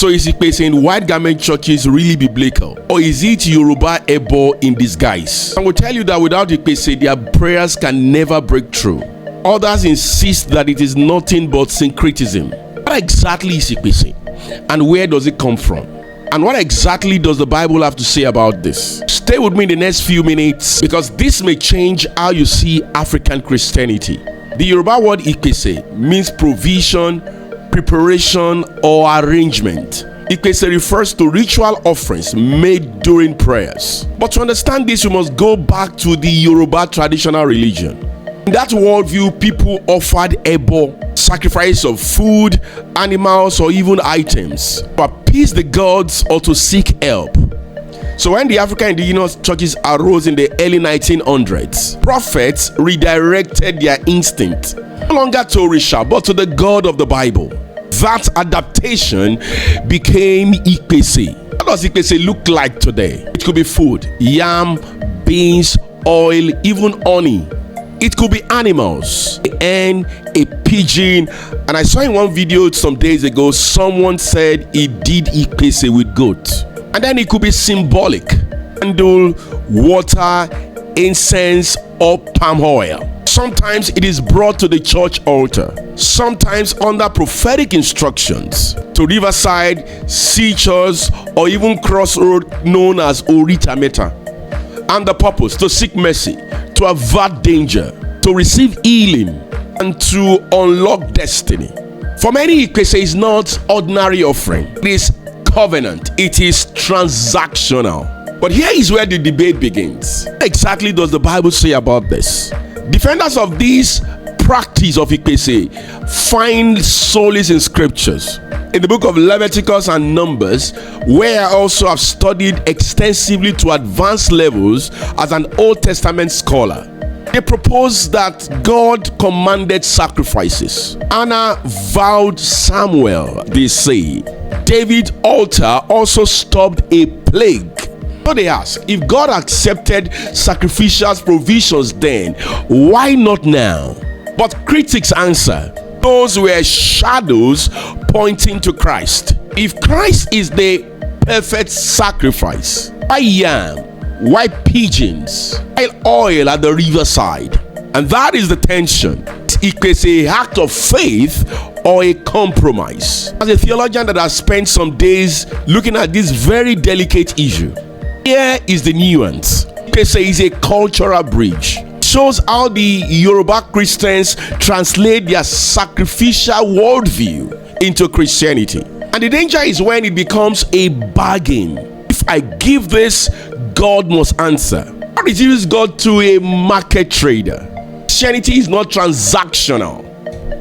So is Ipese in white garment churches really biblical? Or is it Yoruba Ebo in disguise? I will tell you that without Ipese, their prayers can never break through. Others insist that it is nothing but syncretism. What exactly is Ipese? And where does it come from? And what exactly does the Bible have to say about this? Stay with me in the next few minutes, because this may change how you see African Christianity. The Yoruba word Ipese means provision, preparation, or arrangement. Ipese refers to ritual offerings made during prayers. But to understand this, you must go back to the Yoruba traditional religion. In that worldview, people offered ebo, sacrifice of food, animals, or even items to appease the gods or to seek help. So when the African indigenous churches arose in the early 1900s, prophets redirected their instinct no longer to Orisha but to the God of the Bible. That adaptation became Ipese. What does Ipese look like today? It could be food, yam, beans, oil, even honey. It could be animals, a hen, a pigeon. And I saw in one video some days ago, someone said he did Ipese with goat. And then it could be symbolic: candle, water, incense, or palm oil. Sometimes it is brought to the church altar, sometimes under prophetic instructions to riverside, seashores, or even crossroad known as Orita Meta. And the purpose: to seek mercy, to avert danger, to receive healing, and to unlock destiny. For many, Ipese is not ordinary offering. It is covenant. It is transactional. But here is where the debate begins. What exactly does the Bible say about this? Defenders of this practice of Ipese find solace in scriptures. In the book of Leviticus and Numbers, where I also have studied extensively to advanced levels as an Old Testament scholar, they propose that God commanded sacrifices. Anna vowed Samuel, they say. David's altar also stopped a plague. So they ask, if God accepted sacrificial provisions then, why not now? But critics answer, those were shadows pointing to Christ. If Christ is the perfect sacrifice, why yam, why pigeons, why oil at the riverside? And that is the tension. It's an act of faith or a compromise. As a theologian that has spent some days looking at this very delicate issue, here is the nuance. Ipese is a cultural bridge. It shows how the Yoruba Christians translate their sacrificial worldview into Christianity. And the danger is when it becomes a bargain. If I give this, God must answer. Or reduce God to a market trader. Christianity is not transactional.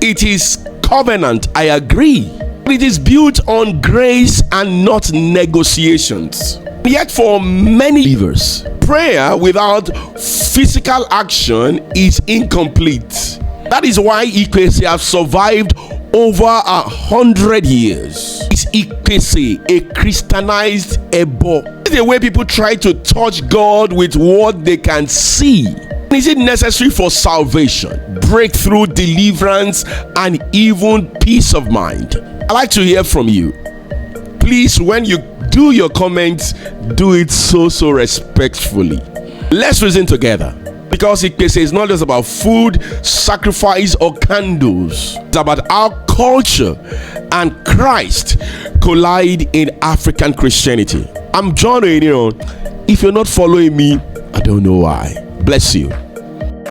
It is covenant, I agree. But it is built on grace and not negotiations. Yet for many believers, prayer without physical action is incomplete. That is why Ipese have survived over 100 years. Is Ipese a Christianized Ebo? Is the way people try to touch God with what they can see? Is it necessary for salvation, breakthrough, deliverance, and even peace of mind? I'd like to hear from you. Please, when you do your comments, do it so respectfully. Let's reason together, because Ipese is not just about food, sacrifice, or candles. It's about how culture and Christ collide in African Christianity. I'm John O'Neill. If you're not following me, I don't know why. Bless you.